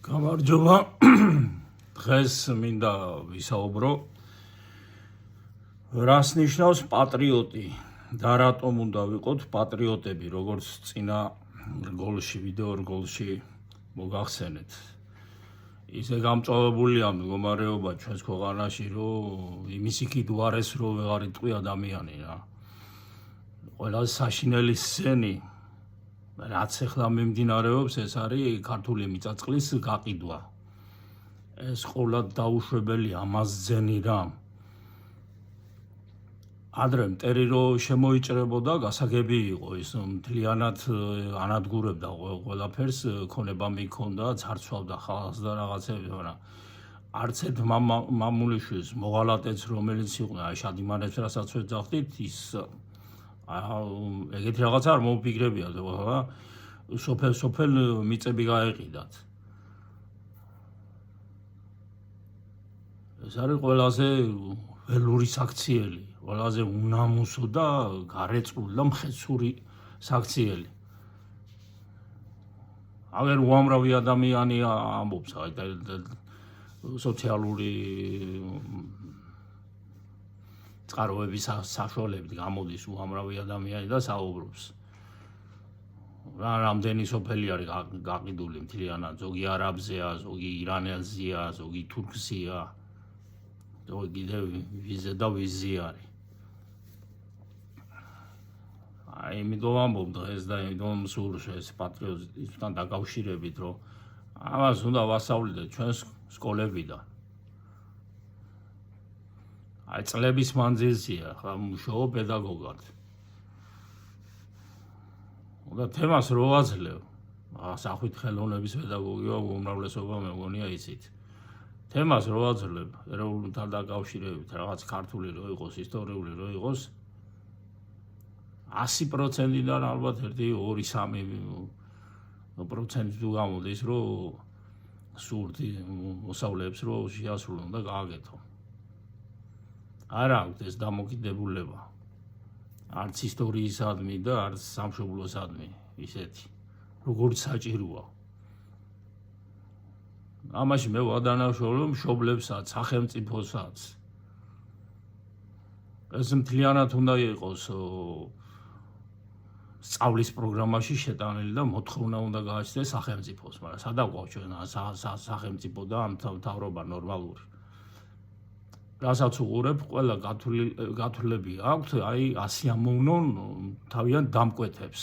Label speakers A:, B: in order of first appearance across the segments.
A: გამარჯობა. დღეს მინდა ვისაუბრო რას ნიშნავს პატრიოტი და რატომ უნდა ვიყოთ პატრიოტები, როგორც წინა რგოლში, ვიდეო რგოლში მოგახსენეთ. ისე გამწვავებულია მდგომარეობა ჩვენს ქვეყანაში, რომ იმის იქით უარეს რო ვეღარ იტყვი ადამიანი რა. ყველაზე საშინელი სცენი რაც ახლა მიმდინარეობს, ეს არის ქართული მიწაწყლის გაყიდვა. ეს ყოვლად დაუშვებელი ამასძენი რა. ადრე მტერი რო შემოიჭრებოდა, გასაგები იყო, ის მთლიანად ანადგურებდა ყველაფერს, ქონება მიქონდა, ძარცვავდა ხალხს და რაღაცები, მაგრამ არც ერთ მამულიშვილს მოღალატეც რომელიც იყო, აი შადიმანებს რასაც ვეძახდით, ის ეგეთი რაღაცა არ მოუფიქრებიათ, ხო? სოფელ მიწები გაეყიდათ. ეს არის ყველაზე ველური საქციელი, ყველაზე უნამუსო და გარეწული და მხეცური საქციელი. აგერ უამრავი ადამიანი ამბობს, აი სოციალური წყაროების საშუალებით გამოდის უამრავი ადამიანი და საუბრობს. რამდენი სოფელი არის გაყიდული მთლიანად, ზოგი არაბზეა, ზოგი ირანელზეა, ზოგი თურქზეა, ზოგი კიდევ ვიზე და ვიზი არის. აი იმიტომ ამბობ დღეს და იმიტომ სულ ეს პატრიოტიზმთან დაკავშირებით, რომ ამას უნდა ვასწავლოთ ჩვენს სკოლებიდან. აი წლების მანძილზეა ხა მუშაობ პედაგოგად. და თემას რო ვაძლევ, სახვით ხელოვნების პედაგოგია უმრავლესობა მეგონია იცით. თემას რო ვაძლევ, ეროვნულთან დაკავშირებით, რაღაც ქართული რო იყოს, ისტორიული რო იყოს, 100%-დან ალბათ 1-2-3% თუ გამოდის, რომ სურთი მოსავლეებს რო შეასრულონ და გააკეთონ. არ აქვს ეს დამოკიდებულება. არც ისტორიისადმი და არც სამშობლოსადმი ისეთი, როგორც საჭიროა. ამაში მე ვადანაშაულებ მშობლებსაც, სახელმწიფოსაც. ეს მთლიანად უნდა იყოს სწავლის პროგრამაში შეტანილი და მოთხოვნა უნდა გააჩნდეს სახელმწიფოს, მაგრამ სადაგვაქვს ჩვენ სახელმწიფო და მთავრობა ნორმალური. რასაც უყურებ, ყველა გათვლები აქვთ, აი ასე ამოვნონ თავიანთ დამკვეთებს.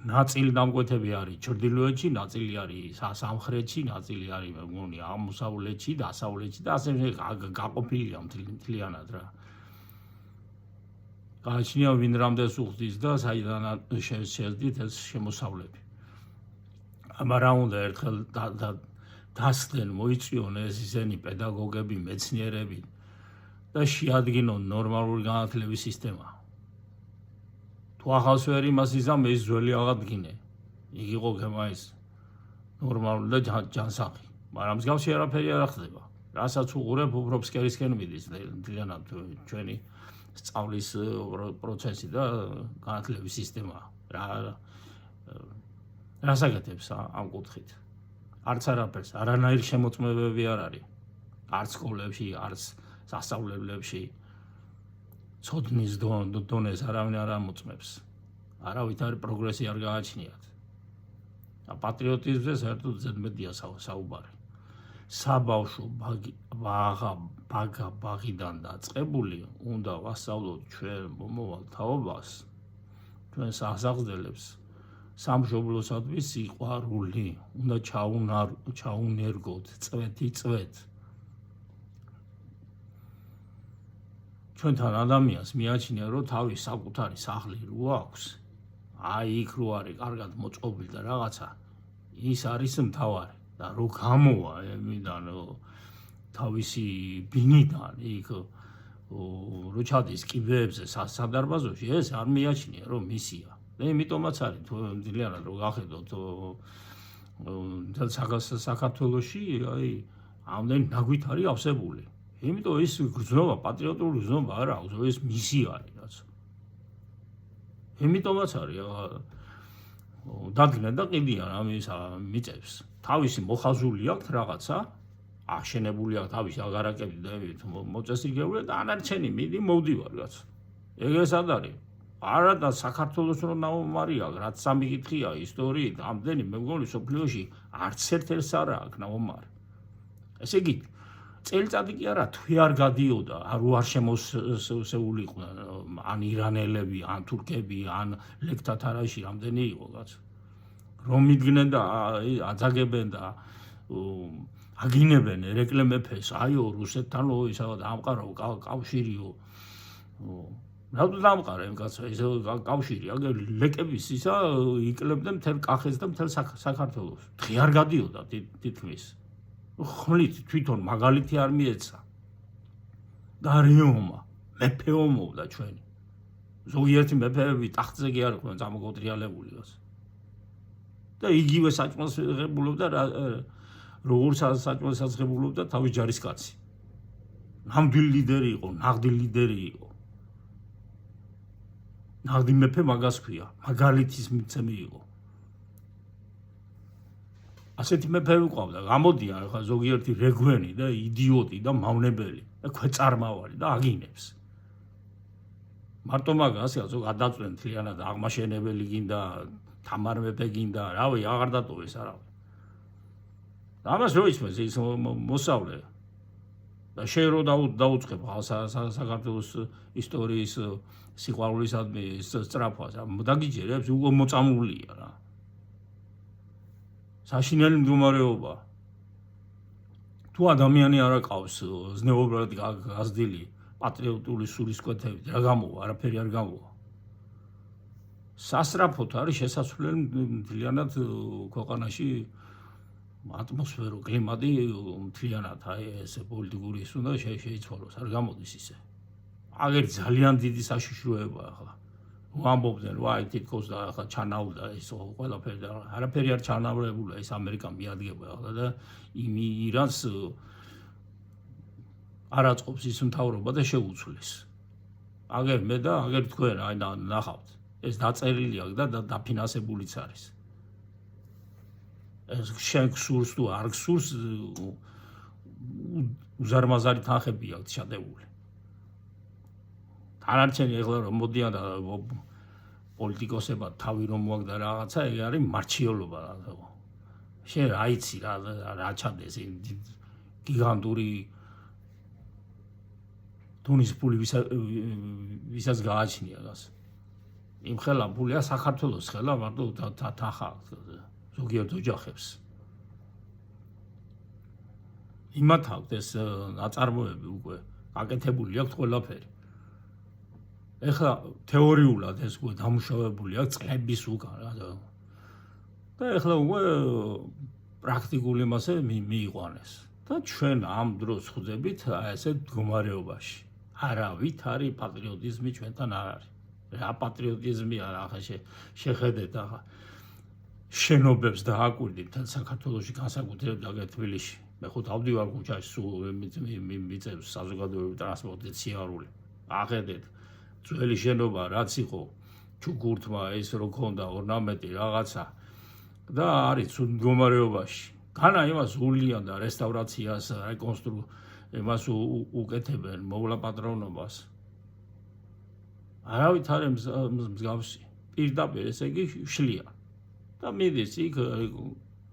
A: ნაწილი დამკვეთები არის ჩრდილოეთში, ნაწილი არის სამხრეთში, ნაწილი არის მე მგონი აღმოსავლეთში, დასავლეთში და ასე გაყოფილია მთლიანად რა. გააჩნია ვინ რამდენს უხდის და საიდან შეძდით ეს შემოსავლები. მაგრამ რა უნდა ერთხელ დასდნენ, მოიწვიონ ეს ისენი პედაგოგები, მეცნიერები და შეადგინონ ნორმალური განათლების სისტემა. თუ ახალს ვერ იმას იზამ, ის ძველი აღადგინე. იქ იყო გემაის ნორმალური და ჯანსაღი. მაგრამ მსგავსი არაფერი არ ხდება. რასაც უყურებ, უფრო ფსკერისკენ მიდის მთლიანად ჩვენი სწავლის პროცესი და განათლების სისტემა. რას აკეთებს ამ კუთხით? არც არაფერს, არანაირ შემოწმებები არ არის. არც სკოლებში, არც სასწავლებლებში. ცოდნის დონეს არავინ არ ამოწმებს. არავითარი პროგრესი არ გააჩნიათ. პატრიოტიზმზე საერთოდ ზედმეტია საუბარი. საბავშვო ბაღიდან დაწყებული უნდა ვასწავლოთ ჩვენ მომავალ თაობას, ჩვენ სასახსდელებს. სამშობლოსადმი სიყვარული უნდა ჩაუნერგოთ წვეთ. ჩვენთან ადამიანს მიაჩნია, რომ თავის საკუთარი სახლი რო აქვს, აი იქ რო არის კარგად მოწყობილი და რაღაცა, ის არის მთავარი და რო გამოვა ემიდან თავისი ბინიდან იქ რო ჩადის კიბეებზე სადარბაზოში, ეს არ მიაჩნია, რომ მისია. და იმიტომაც არის თუ დილიანად რო გახედოთ საქართველოში აი ამდენი ნაგვით არის ავსებული. იმიტომ ის გრძნობა, პატრიოტული გრძნობა არ აქვს, ეს მისია არის რაც. იმიტომაც არის დადგნენ და ყიდიან ამის მიწებს. თავისი მოხაზული აქვს რაღაცა, აღშენებული აქვს თავისი აგარაკები და მოწესრიგებული და ანარჩენი მიდი მოვდივარ კაც. ეგ სად არის? არა და საქართველოს რო ნაომარი აქვს, რაც სამი კითხია ისტორიით, ამდენი მე მგონი სოფლიოში არც ერთ-ერთს არა აქვს ნაომარი. ესე იგი წელიწადი კი არა თვე არ გადიოდა, არ შემოსეულიყვნენ ან ირანელები, ან თურქები, ან ლექტათარაში რამდენი იყო კაც. რომ მიდგნენ და აძაგებენ და აგინებენ ერეკლე მეფეს, აიო რუსეთთანო ისა დამყარო კავშირიო. რატო დამყარა იმ კაცო ეს კავშირი? აგერ ლეკების ისა იკლებდნენ მთელ კახეთს და მთელ საქართველოს. დღე არ გადიოდა თითქმის. ხმლით თვითონ მაგალითი არ მიეცა. და რეომა, მეფე ომობდა ჩვენი. ზოგიერთი მეფეები ტახტზე კი არ იყვნენ წამოკოტრიალებული გას. და იგივე საჭმელს ღებულობდა როგორც საჭმელს ღებულობდა თავის ჯარისკაცი. ნამდვილი ლიდერი იყო, ნაღდი ლიდერი იყო. ნაღდი მეფე მაგას ქვია, მაგალითის მიცემი იყო. ასეთი მეფეები ყავდა, გამოდიან ახლა ზოგიერთი რეგვენი და იდიოტი და მავნებელი და ქვეწარმავალი და აგინებს. მარტო მაგას ზოგ ადაწვენ თლიანად აღმაშენებელი გინდა, თამარ მეფე გინდა, რავი, აღარ დატოვეს არავინ. და ამას რო ისმის ის მოსავლე და შენ რო დაუწყებ საქართველოს ისტორიის სიყვარულისადმი სწრაფვას, დაგიჯერებს, უკვე მოწამულია რა. საშინელი მდგომარეობა. თუ ადამიანი არ აყავს ზნეობრივად გაზრდილი პატრიოტული სულისკვეთებით, რა გამოვა, არაფერი არ გამოვა. სასწრაფოდ არის შესაძლებელი მთლიანად ქვეყანაში ატმოსფერო, კლიმატი მთლიანად აი ეს პოლიტიკური ის უნდა შეიცვალოს, არ გამოდის ისე. აგერ ძალიან დიდი საშიშროებაა ახლა. ვამბობდნენ, ვაი თითქოს და ახლა ჩანაუდა ეს ყველაფერი და არაფერი არ ჩანავრებულა, ეს ამერიკა მიადგება ახლა და ირანს არ აწყობს ის მთავრობა და შეუცვლის. აგერ მე და აგერ თქვენ აი ნახავთ. ეს დაწერილი აქვს და დაფინანსებულიც არის. ეს შენ გსურს თუ არ გსურს უზარმაზარი თანხები აქვს ჩადებული. დანარჩენი ეხლა რომ მოდიან და პოლიტიკოსებად თავი რომ მოაგდა რაღაცა, ეგ არის მარჩიოლობა. შენ რა იცი რა ჩადეს გიგანტური თუნის ფული ვისაც გააჩნია გას. იმ ხელა ფულია საქართველოს ხელა მარტო თანხა ზოგიერთ ოჯახებს. იმათ აქვს ეს აწარმოები უკვე აკეთებული აქვს ყველაფერი. ეხლა თეორიულად ეს უკვე დამუშავებული აქვს წლების უკან რა და ეხლა უკვე პრაქტიკულ იმასე მიიყვანეს. და ჩვენ ამ დროს ხვდებით ესეთ მდგომარეობაში. არავით არის პატრიოტიზმი ჩვენთან არ არის. რა პატრიოტიზმია რა ახლა შეხედეთ ახლა შენობებს დააკვირდით თან საქართველოში განსაკუთრებით აგერ თბილისში. მე ხო დავდივარ ქუჩაში სულ მიწევს საზოგადოებრივი ტრანსპორტი სიარული. ახედეთ ძველი შენობა რაც იყო ჩუქურთმა ეს რო ქონდა ორნამენტი რაღაცა და არის სულ მდგომარეობაში. განა იმას ულიან და რესტავრაციას იმას უკეთებენ მოვლა პატრონობას. არავით არ მსგავსი. პირდაპირ ესე იგი შლიან. და მიდის იქ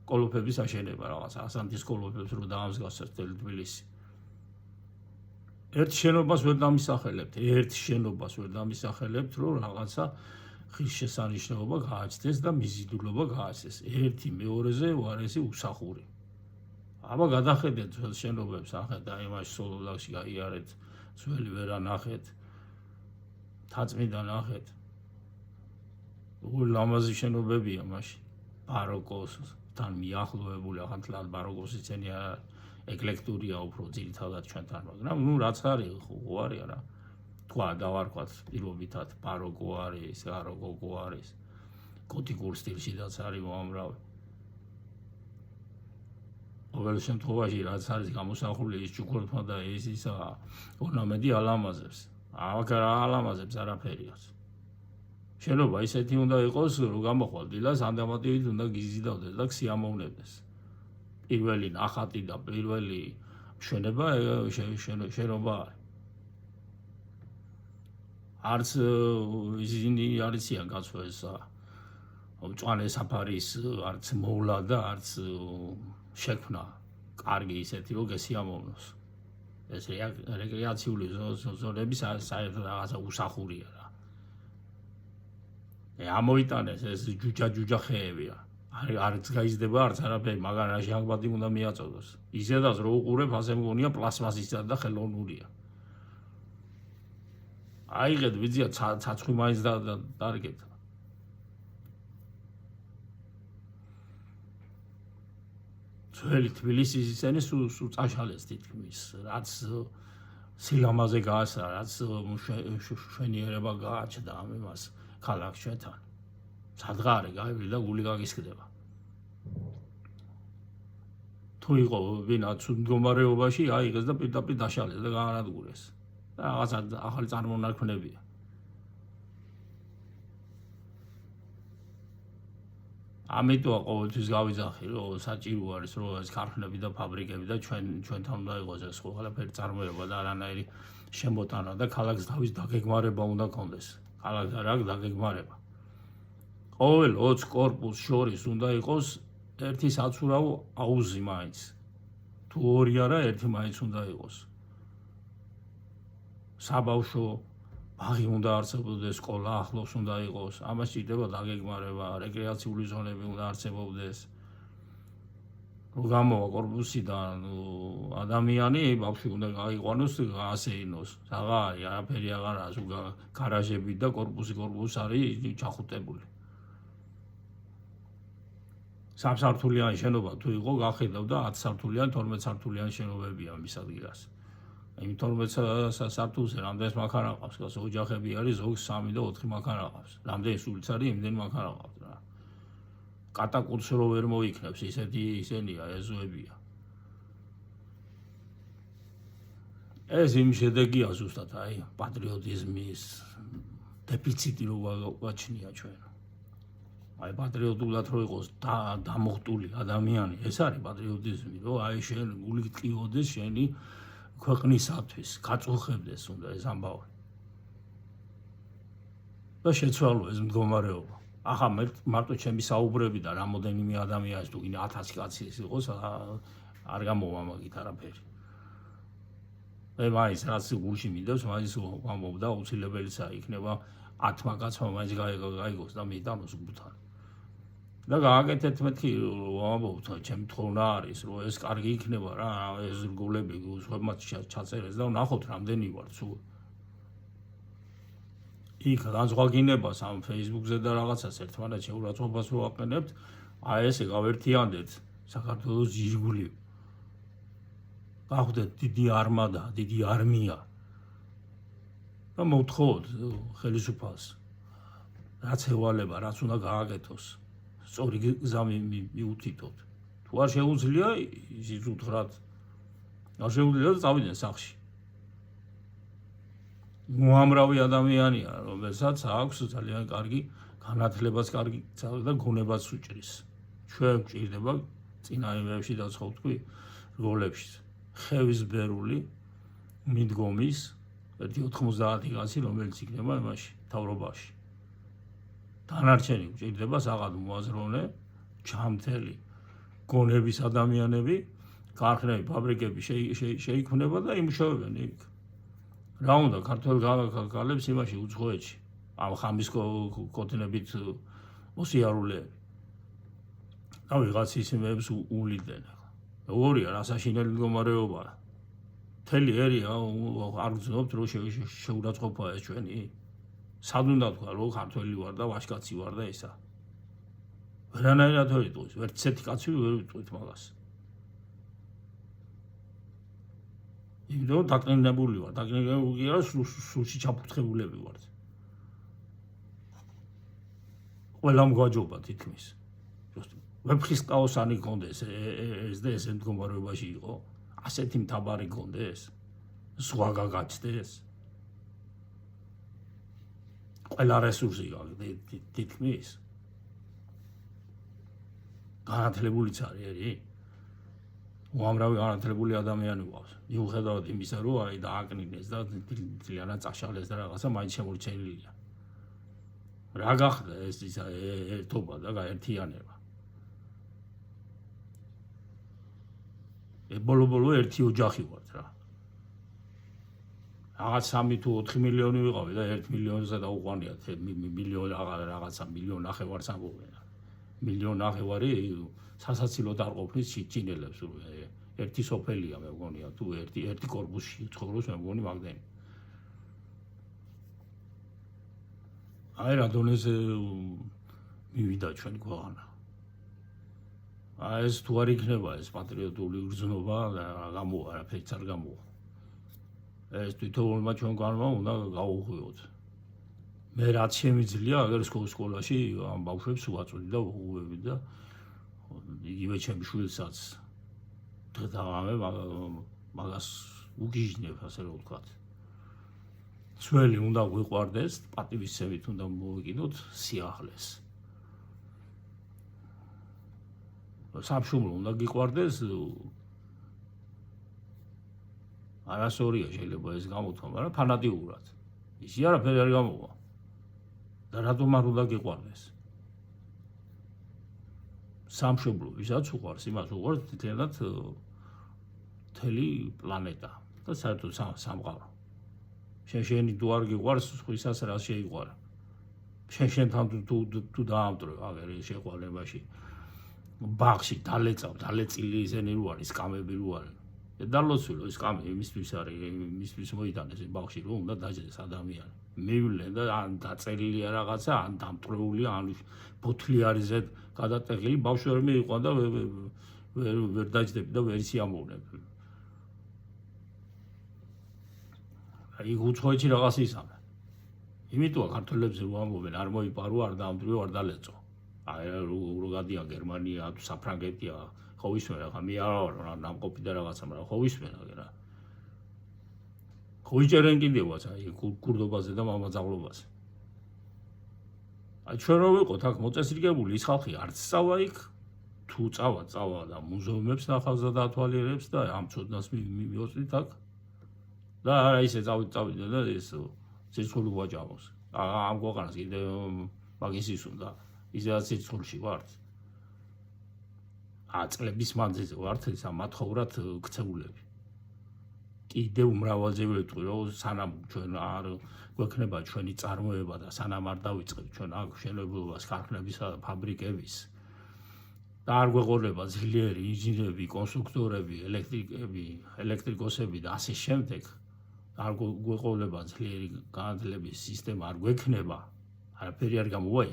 A: კოლოფების აშენება რაღაც ასანთის კოლოფებს რო დაამსგავსეს თბილისი. ერთ შენობას ვერ დამისახელებთ, რომ რაღაცა ხის შესანიშნაობა გააჩნდეს და მიზიდულობა გააჩნდეს. ერთი მეორეზე უარესი უსახური. აბა გადახედეთ ძველ შენობებს, ახეთ და იმაში სოლოლაკში გაიარეთ, ძველი ვერა ნახეთ. თაწმიდან ნახეთ. ლამაზი შენობებია მაშინ. ბაროკოსთან მიახლოებული, ახლა ბაროკოს ისენი ეკლექტურია უფრო ძირითადად ჩვენთან, მაგრამ ნუ რაც არის, ხო არის არა. თქვა დავარქვათ პირობითად ბაროკო არის, გაროკოკო არის. გოტიკურ სტილშიდაც არის მოამრავი. ყოველ შემთხვევაში რაც არის გამოსახული ის ჩუქურთმა და ეს ისა ორნამენტი ალამაზებს. აღარ ალამაზებს არაფერიაც. შენობა ისეთი უნდა იყოს, რომ გამოხვალ დილას ანდამატივით უნდა გიზიდავდეს და სიამოვნებდეს. პირველი ნახატი და პირველი მშვენება შენობა არის. არც ისინი არ იციან კაცო ეს მწვანე საფარის არც მოვლა და არც შექმნა კარგი ისეთი რომ გესიამოვნოს. ეს რეკრეაციული ზონები საერთოდ რაღაცა უსახურია რა. ამოიტანეს ეს ჯუჯა ხეებია. არც გაიზრდება არც არაფერი, მაგრამ რა ჟანგბადი უნდა მიაწოდოს. ისედაც რო უყურებ, ასე მგონია პლასმასისა და ხელოვნურია. აიღეთ ვიძია ცაცხვი მაინც დარგეთ. ძველი თბილისის ისენი სულ წაშალეს თითქმის, რაც სილამაზე გაასრა, რაც მშვენიერება გააჩნდა ამ იმას ქალაქს ჩვენთან. სადღარი გაივლის და გული გაგისკდება. თუ იყო ვინაც მდგომარეობაში აიღეს და პირდაპირ დაშალეს და გაანადგურეს. და რაღაცა ახალი წარმონაქმნებია. ამიტომ ყოველთვის გავიძახი, რომ საჭირო არის, რომ ეს ქარხნები და ფაბრიკები და ჩვენთან უნდა იყოს ეს ყველაფერი წარმოება და არანაირი შემოტანა და ქალაქს თავის დაგეგმარება უნდა კონდეს. ქალაქს რა დაგეგმარება. ყოველ 20 კორპუსს შორის უნდა იყოს ერთი საცურავ აუზი მაინც. თუ ორი არა, ერთი მაინც უნდა იყოს. საბავშვო ბაღი უნდა არსებობდეს, სკოლა ახლოს უნდა იყოს. ამას ჭირდება დაგეგმარება, რეკრეაციული ზონები უნდა არსებობდეს. რომ გამოვა კორპუსიდან ადამიანი, ბავშვი უნდა გაიყვანოს, გაასეინოს. რაღა არის, არაფერი აღარაა, გარაჟები და კორპუსი არის ჩახუტებული. სამსართულიანი შენობა თუ იყო, გახედავ და 10 სართულიანი, 12 სართულიანი შენობებია მის ადგილას. იმ 12 სართულზე რამდენს მანქანა ყავს, გასა ოჯახები არის, ზოგს 3 და 4 მანქანა ყავს. რამდენი სულიც არის, იმდენი მანქანა ყავს რა. კატაკურს რო ვერ მოიქნებს, ისენია, ეზოებია. ეს იმ შედეგია ზუსტად, აი, პატრიოტიზმის დეფიციტი რო გვაჩნია ჩვენ. აი, პატრიოტულად რო იყოს დამოხტული ადამიანი, ეს არის პატრიოტიზმი, რომ აი შენ გული ტკივოდეს შენი ქვეყნისათვის, გაწუხებდეს უნდა ეს ამბავი. და შეცვალო ეს მდგომარეობა. ახლა მარტო ჩემი საუბრები და რამოდენიმე ადამიანის თუ 1000 კაცი იყოს, არ გამოვა მაგით არაფერი. მაინც რაც გულში მიდევს, მაინც ვამბობ და აუცილებელია იქნება 10 კაცმა მაინც გაიგოს და მიიტანოს გულთან. და გააკეთეთ მეთქი ვამბობთ, ჩემი თხოვნა არის, რომ ეს კარგი იქნება რა, ეს გულები სხვებმაც ჩაწერეს და ნახოთ რამდენი ვარ სულ. იქ განზღვაგინებას ამ Facebook-ზე და რაღაცას ერთმანეთს შეურაცხყოფას რო აყენებთ, აი ესე გავერთიანდეთ საქართველოს ჯირგული. გახვდეთ დიდი არმადა, დიდი არმია. და მოვთხოვოთ ხელისუფალს, რაც ევალება, რაც უნდა გააკეთოს. სწორი გზა მიუთითოთ. თუ არ შეუძლია, ისიც უთხრათ. არ შეუძლია და წავიდნენ სახლში. მოამრავი ადამიანია, რომელსაც აქვს ძალიან კარგი განათლებაც, კარგი და გონებაც უჭრის. ჩვენ გვჭირდება წინა იმებში და ხო ვთქვი, როლებში. ხევისბერული მიდგომის 90 კაცი, რომელიც იქნება იმაში, მთავრობაში. დანარჩენი გვჭირდება საღად მოაზროვნე, ჩამთელი გონების ადამიანები, ქარხნები, ფაბრიკები შეიქმნება და იმუშავებენ იქ. რა უნდა ქართველ გალებს იმაში უცხოეთში, ამ ხამის კოთნებით მოსიარულეები. და ვიღაც ისიმებს უვლიდნენ. როგორია რა საშინელი მდგომარეობაა. მთელი ერია არ გძნობთ რომ შეურაცხყოფა ეს ჩვენი. სად უნდა თქვა რომ ქართველი ვარ და ვაჟკაცი ვარ და ისა. ვერანაირად ვერ იტყვის, ვერც ერთი კაცი ვერ იტყვით მაგას. იმიტომ დაკნინებული ვარ, დაკნინებული არა, სულში ჩაფურთხებულები ვართ. ყველამ გვაჯობა თითქმის. ვეფხის ყაოსანი გქონდეს ეს და ეს მდგომარეობაში იყო, ასეთი მთავარი გქონდეს, სხვა გაგაცდეს. ყველა რესურსი გაქვს თითქმის განათლებულიც არის ერი უამრავი განათლებული ადამიანი გვაქვს მიუხედავად იმისა რომ აი დააკნინეს და ძალიანად წაშალეს და რაღაცა მაინც შემორჩენილია რა გახდა ეს ერთობა და გაერთიანება ბოლო-ბოლო ერთი ოჯახი ვართ რა რაღაც 3 თუ 4 მილიონი ვიყავი და 1 მილიონზე დაუყვანიათ მილიონი რაღაცა მილიონი ნახევარს ამბობენ მილიონი ნახევარი სასაცილოდ არ ყოფნის ჩინელებს ერთი სოფელია მე მგონია თუ ერთი კორპუსში ცხოვრობს მე მგონი მაგდენი აი რა დონეზე მივიდა ჩვენი ქვეყანა აი ეს თუ არ იქნება ეს პატრიოტული გრძნობა გამოვა არაფერიც არ გამოვა ეს თვითონმა ჩვენგანმა უნდა გავუღვიოთ მე რაც შემიძლია აგერ სკოლაში ამ ბავშვებს უაწვდი და უღვევდი და იგივე ჩემი შვილსაც დღე-დღე მაგას უგიჟნებ ასე რომ ვთქვათ ძველი უნდა გვიყვარდეს პატივისცემით უნდა მოვიკიდოთ სიახლეს სამშობლო უნდა გიყვარდეს არასორია შეიძლება ეს გამოთქვა მაგრამ ფანატიურად ისი არაფერი არ გამოვა და რატომ არ უნდა გიყვარდეს სამშობლო ვისაც უყვარს იმას უყვარს თითქოს მთელი პლანეტა და საერთოდ სამყარო შენი თუ არ გიყვარს სხვისას რა შეიყვარა შენთან თუ დაამტრო აგერ შეყვარებაში ბაღში დალეწილი ისენი რო არის კამები რო არის დალოცულო ეს კამი იმისთვის არის იმისთვის მოიტანეს ბაღში რომ უნდა დაჭდეს ადამიანი მივლენ და ან დაწერილია რაღაცა ან დამტრეულია ან ბოთლი არის ზედ გადატეხილი ბავშვი ვერ მიიყვან და ვერ დაჭდები და ვერ სიამოვნები აი უცხოეთში რაღაც ისამე იმიტომ ქართველებზე რო ამბობენ არ მოიპარო არ დაამტრივო არ დალეწო აი რო გადიან გერმანია თუ საფრანგეთია ხო ისმენ რა მე არა ნამყოფი და რაღაცა მაგრამ ხო ისმენ რა ხო იჭერენ კიდევაც აი კურდობაზე და მამაძაღლობაზე აი ჩვენ რო ვიყოთ აქ მოწესრიგებული ის ხალხი არც სწავლა იქ თუ წავა და მუზეუმებს ნახავს და დათვალიერებს და ამ ცოდნას მივიოცდით აქ და არა ისე წავიდე და ეს ცეცხლი გვაჭამოს ამ ქვეყანას კიდე მაგის ის უნდა ისედაც ცეცხლში ვართ წლების მანძილზე ვართ ისა მათხოვრად ქცეულები კიდევ მრავალჯერ ვიტყვი რომ სანამ ჩვენ არ გვექნება ჩვენი წარმოება და სანამ არ დავიწყებთ ჩვენ აქ მშენებლობას ქარხნებისა და ფაბრიკების და არ გვეყოლება ძლიერი ინჟინერები, კონსტრუქტორები, ელექტრიკოსები და ასე შემდეგ არ გვეყოლება ძლიერი განათლების სისტემა არ გვექნება არაფერი არ გამოვა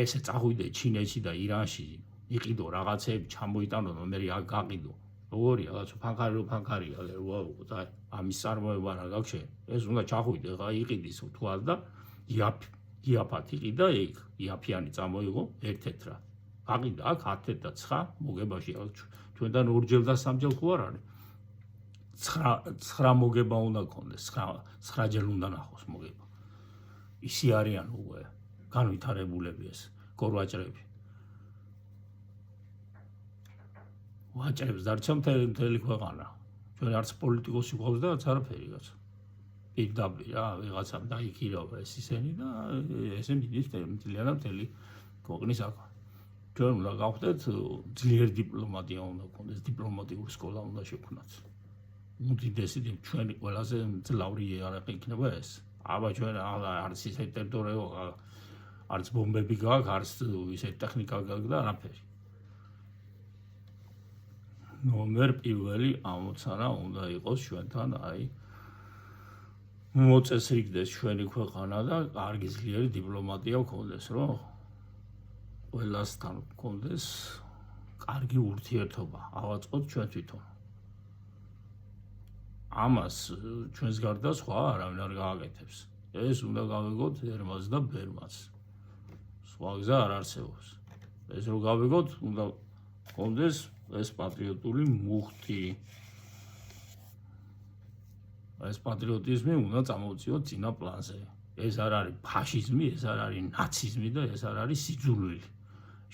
A: ესე წაღვიდე ჩინეთში და ირანში იყიდო რაღაცები ჩამოიტანო და მე აქ გაყიდო როგორია რაღაც ფანქარია ვაუყოთ აი ამის წარმოება რა გაქვს ეს უნდა ჩახვიდე ხა იყიდის თვალ და იაფად იყიდა იქ იაფიანი წამოიღო ერთ-ერთ რა გაყიდა აქ 10 და 9 მოგებაში ჩვენთან ორჯერ და სამჯერ ხო არ არის 9 მოგება უნდა გქონდეს 9 ჯერ უნდა ნახოს მოგება ისი არიან უკვე განვითარებულები ეს გორვაჭრები ვაჭრებს დარჩა მთელი ქვეყანა ჩვენ არც პოლიტიკოსი გვყავს და არც არაფერი რაც პირდაპირ რა ვიღაცამ დაიქირავა ეს ისენი და ესე მიდის მთლიანად მთელი ქვეყნის აქ ჩვენ უნდა გავხდეთ ძლიერი დიპლომატია უნდა გქონდეს დიპლომატიური სკოლა უნდა შექმნათ უდიდესი ჩვენი ყველაზე მძლავრი იარაღი იქნება ეს აბა ჩვენ არც ისე ტერიტორია არც ბომბები გაქვს არც ისე ტექნიკა გაქვს და არაფერი ნომერ პირველი ამოცანა უნდა იყოს ჩვენთან აი მოწესრიგდეს ჩვენი ქვეყანა და კარგი ძლიერი დიპლომატია გქონდეს რომ ყველასთან გქონდეს კარგი ურთიერთობა ავაწყოთ ჩვენ თვითონ ამას ჩვენს გარდა სხვა არავინ არ გააკეთებს ეს უნდა გავიგოთ ერმას და ბერმას სხვა გზა არ არსებობს ეს რო გავიგოთ უნდა გქონდეს ეს პატრიოტული მუხტი ეს პატრიოტიზმი უნდა წამოვწიოთ წინა პლანზე ეს არ არის ფაშიზმი, ეს არ არის ნაციზმი და ეს არ არის სიძულვილი.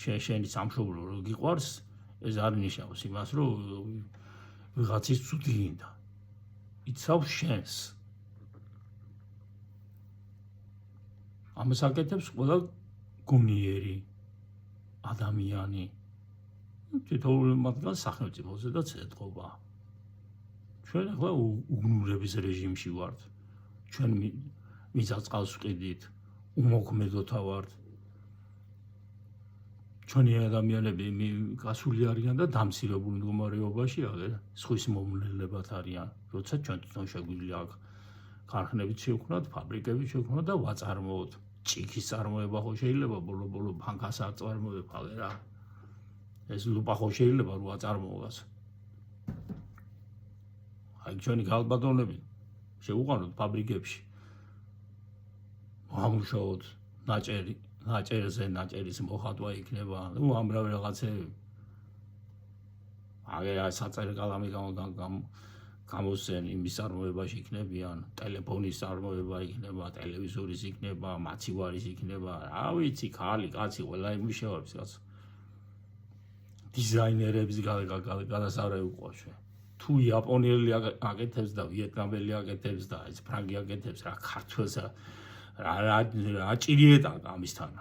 A: შენი სამშობლო რო გიყვარს, ეს არ ნიშნავს იმას, რომ ვიღაცის ცუდი გინდა. იცავს შენს. ამას აკეთებს ყველა გონიერი ადამიანი. თითოეული მათგან სახელმწიფოზე და ეთყობა. ჩვენ ახლა უგნურების რეჟიმში ვართ. ჩვენ მიწა-წყალს ვყიდით, უმოქმედოთა ვართ. ჩვენი ადამიანები გასული არიან და დამცირებულ მდგომარეობაში სხვის მომნელებად არიან. როცა ჩვენ თვითონ შეგვიძლია აქ ქარხნებით შევქმნათ, ფაბრიკებით შევქმნათ და ვაწარმოოთ. ჭიქის წარმოება ხო შეიძლება ბოლო-ბოლო ბანკას არ წარმოება რა. ეს ლუპა ხო შეიძლება რო აწარმოოს. აი ჩვენი ქალბატონები შეუყანოთ ფაბრიკებში. ამუშაოთ ნაჭერის მოხატვა იქნება. ნუ ამრავი რაღაცები. აგერა საწერ კალამი გამოსცენ იმის წარმოებაში იქნებიან, ტელეფონის წარმოება იქნება, ტელევიზორის იქნება, მაცივარის იქნება, რა ვიცი, ქალი, კაცი, ყველა იმუშავებს კაცო. დიზაინერების გადასარევი ყავს ჩვენ. თუ იაპონელი აკეთებს და ვიეტნამელი აკეთებს და ეს ფრანგი აკეთებს რა ქართველს რა ჭირიეტა ამისთან.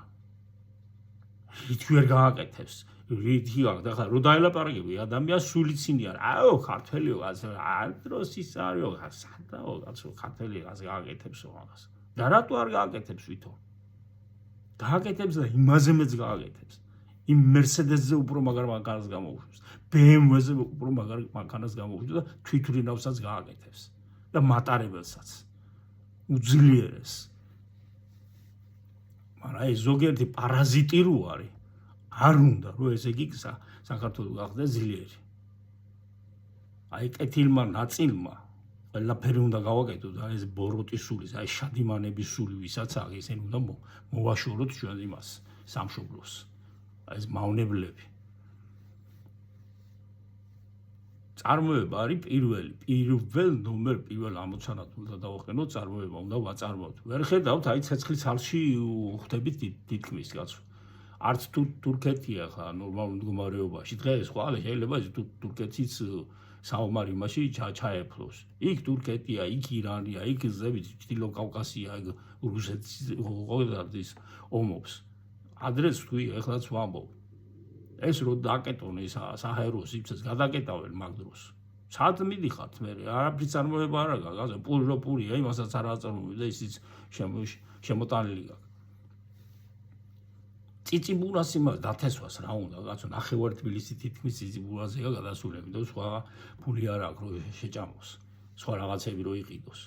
A: რითი ვერ გააკეთებს. რითი და ხა რო დაელაპარაკები ადამიანს სულიცინი არ. აო ქართველიო კაცო, არ დროს ის არისო, სადაო კაცო, ქართველი კაც გააკეთებსო მაგას. და რატო არ გააკეთებს ვითომ? გააკეთებს და იმაზე მეც გააკეთებს. იმ მერსედესზე უფრო მაგარ მანქანას გამოუშვებს. BMW-ზე უფრო მაგარ მანქანას გამოუშვებს და თვითვრინავსაც გააკეთებს. და მატარებელსაც. უძლიერეს. მაგრამ ეს ზოგიერთი პარაზიტი რო არის. არ უნდა რომ ესე იგი საქართველოს გახდეს ძლიერი. აი კეთილმა ნაწილმა ყველაფერი უნდა გავაკეთოთ და ეს ბოროტის სულის, აი შადიმანების სული ვისაც აქვს, ისინი უნდა მოვაშოროთ ჩვენ იმას სამშობლოს. აი ეს მავნებლები. წარმოება არის პირველ ამოცანად უნდა დავაყენოთ წარმოება, უნდა ვაწარმოოთ. ვერ ხედავთ აი ცეცხლის ალში ხვდებით თითქმის კაცო. არც თურქეთია ხა ნორმალურ მდგომარეობაში. დღეს ხვალ შეიძლება თურქეთის საომარი იმაში ჩაეფლოს. იქ თურქეთია, იქ ირანია, იქ ზევით ჩრდილო კავკასია, რუსეთის ომობს. ადრეს თქვი, ეხლაც ვამბობ. ეს რო დაკეტონ ეს საჰაერო სივრცეს გადაკეტავენ მაგ დროს. სად მიდიხართ მე? არაფრის წარმოება არ აქვს, გაზა პურია, იმასაც არ აწარმოებდა ისიც შემოტანილი გაქვს. წიწიბურას იმას დათესვას რა უნდა, კაცო, ნახევარ თბილისი თითქმის წიწიბურაზეა გადასულები და სხვა ფული არ აქვს რო შეჭამოს. სხვა რაღაცები რო იყიდოს.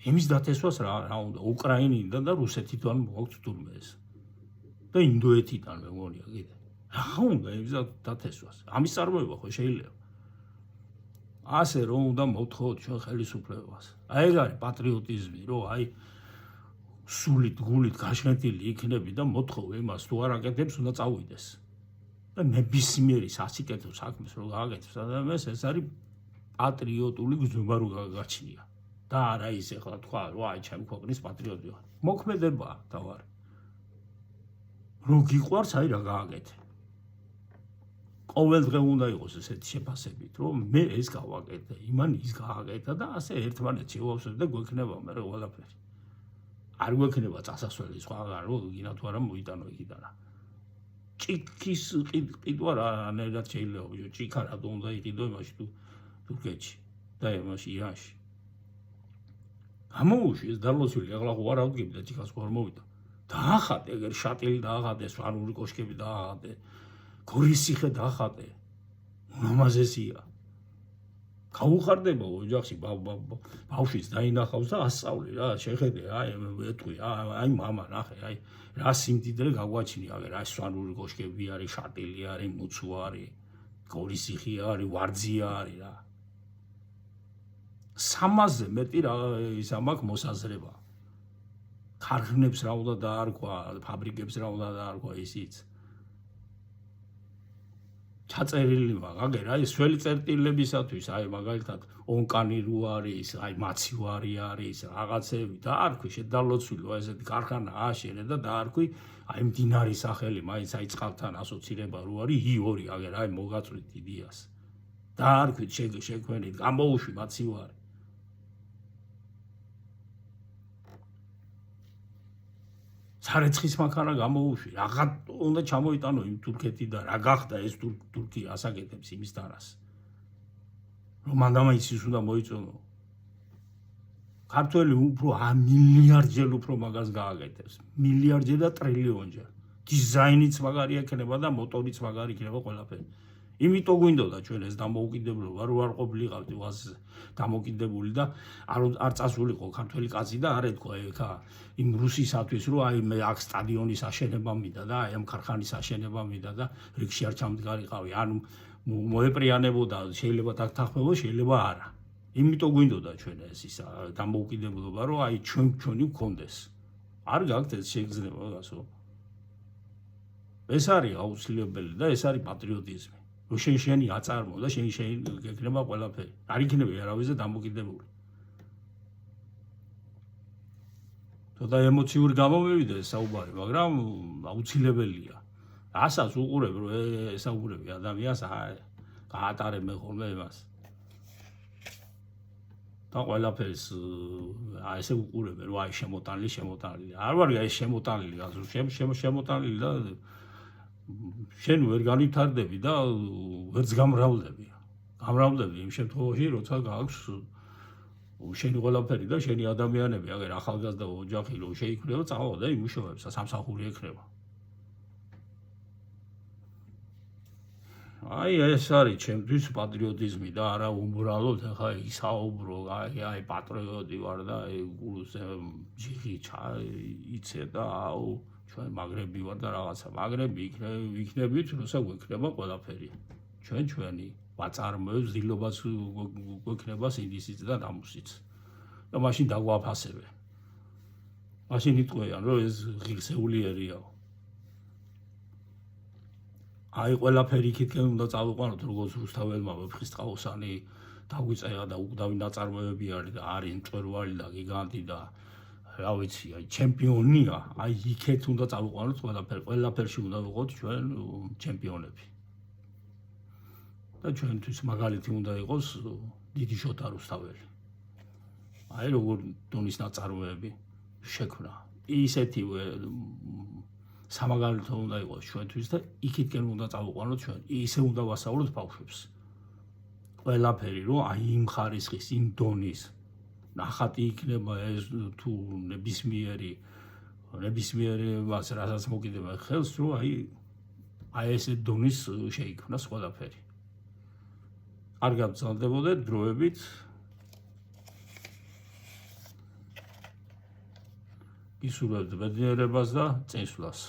A: იმის დათესვას რა უნდა, უკრაინიდან და რუსეთიდან მოაქვს თურმე ეს. და ინდოეთიდან მე მგონია კიდე. რა უნდა იმის დათესვას? ამის წარმოება ხო შეიძლება. ასე რომ უნდა მოვთხოვოთ ჩვენ ხელისუფლებას. აი ეს არის პატრიოტიზმი, რომ აი სულით, გულით გაშენთილი იქნები და მოთხოვე იმას, თუ არ აკეთებს, უნდა წავიდეს. და ნებისმიერი სასიკეთო საქმეს რო გააკეთებს ადამიანს, ეს არის პატრიოტული გზნობა რო გააჩნია. და არა ის ეხლა თქვა, რომ აი ჩემი ქვეყნის პატრიოტი ვარ. მოქმედებაა თავარი. რო გიყვარს, აი რა გააკეთე. ყოველ დღე უნდა იყოს ესეთი შეფასებით, რომ მე ეს გავაკეთე, იმან ის გააკეთა და ასე ერთმანეთს შევავსებ და გვექნება მე ყველაფერი. არ გვექნება წასასვლელი სხვაგან რო გინდა თუ არა მოიტანო იქიდან. ჭიქის ყიდვა რანაირად შეიძლება ბიჭო, ჭიქა რატო უნდა იყიდო იმაში თურქეთში და იმაში ირანში. გამოუშვი ეს დარლოსვილი ახლა ხო არ ავდგები და ჭიქას ხო არ მოვიდა. დაახატე ეგერ შატილი დაახატე, სვანური კოშკები დაახატე, გორისიხე დაახატე. უმამაზესია. გაუხარდება ოჯახში ბავშვის დაინახავს და ასწავლი რა, შეხედე, აი ეთქვი, აი მამა ნახე, აი რა სიმდიდრე გაგვაჩნია, აი სვანური კოშკები არის, შატილი არის, მუცუ არის, გორისიხე არის, ვარძია არის რა. 300-ზე მეტი რა ის ამაქვს მოსაზრება. ქარხნებს რა უნდა დაარქვა, ფაბრიკებს რა უნდა დაარქვა ისიც. ჩაწერილი მაგერ აი სველი წერტილებისათვის აი მაგალითად ონკანი რო არის აი მაცი ვარი არის რაღაცები და არქვი შედალოცვილო ესეთი ქარხანა ააშენე და დაარქვი აი მდინარის სახელი მაინც აი წყალთან ასოცირება რო არის I2 აგერ აი მოგაწვით იდეას დაარქვით შექმნით გამოუშვი მაცი ვარი სარეცხის მანქანა გამოუშვი რაღა უნდა ჩამოიტანო იმ თურქეთიდან რა გახდა ეს თურქია ასაკეთებს იმის დარას რომ მანდამაიცის უნდა მოიწონო ქართველი უფრო მილიარდჯერ უფრო მაგას გააკეთებს მილიარდჯერ და ტრილიონჯერ დიზაინიც მაგარი ექნება და მოტორიც მაგარი იქნება ყველაფერი იმიტომ გვინდოდა ჩვენ ეს დამოუკიდებლობა რო არ ყოფილიყავთ ვაზზე დამოკიდებული და არ წასულიყო ქართველი კაცი და არ ეთქვა ეხა იმ რუსისათვის რომ აი მე აქ სტადიონის აშენება მინდა და აი ამ ქარხანის აშენება მინდა და რიგში არ ჩამდგარიყავი ანუ მოეპრიანებოდა შეიძლება დაგთანხმებო შეიძლება არა იმიტომ გვინდოდა ჩვენ ეს ის დამოუკიდებლობა რომ აი ჩვენი გქონდეს არ გაქვთ ეს შეგრძნება გასო ეს არის აუცილებელი და ეს არის პატრიოტიზმი რომ შენი აწარმოო და შენი გეკნება ყველაფერი არ იქნება არავის და დამოკიდებული თორე ემოციური გამომივიდა ეს საუბარი მაგრამ აუცილებელია ასაც უყურებ რომ ესაუბრები ადამიანს გაატარებ მე ხოლმე იმას და ყველაფერს აი ესე უყურებ რომ აი შემოტანილი არ ვარ აი შემოტანილი შემოტანილი და შენ ვერ განვითარდები და ვერც გამრავლდები იმ შემთხვევაში როცა გააქვს შენი ყველაფერი და შენი ადამიანები აგერ ახალგაზრდა ოჯახი რო შეიქმნება წავა და იმუშავებს სამსახური ექნება აი ეს არის ჩემთვის პატრიოტიზმი და არა უმბრალოდ ახლა ისაუბრო აი პატრიოტი ვარ და აი ჯიხი იცე და აუ ჩვენ მაგრები ვარ და რაღაცა მაგრები იქნებით როცა გვექნება ყველაფერი ჩვენი ვაწარმოებს დილობას გვექნება სინდისიც და ნამუსიც და მაშინ დაგვაფასებენ მაშინ იტყვიან რომ ეს ღირსეულიერია აი ყველაფერი იქითკენ უნდა წავიყვანოთ როგორც რუსთაველმა ვეფხისტყაოსანი დაგვიწერა და უკდავი ნაწარმოებები არის და არის მწვერვალი და გიგანტი და რა ვიცი აი ჩემპიონია აი იქეთ უნდა წავიყვანოთ ყველაფერში უნდა ვიყოთ ჩვენ ჩემპიონები და ჩვენთვის მაგალითი უნდა იყოს დიდი შოთა რუსთაველი აი როგორ დონის ნაწარმოები შექმნა ისეთივე სამაგალითო უნდა იყოს ჩვენთვის და იქითკენ უნდა წავიყვანოთ ჩვენ ისე უნდა ვასაუბროთ ბავშვებს ყველაფერი რომ აი იმ ხარისხის იმ დონის ნახატი იქნება ეს თუ ნებისმიერი მას რასაც მოკიდება ხელს რომ აი ესე დონის შეიქმნას ყველაფერი არ გაბრძანდებოდეთ დროებით გისურვებთ ბედნიერებას და წინსვლას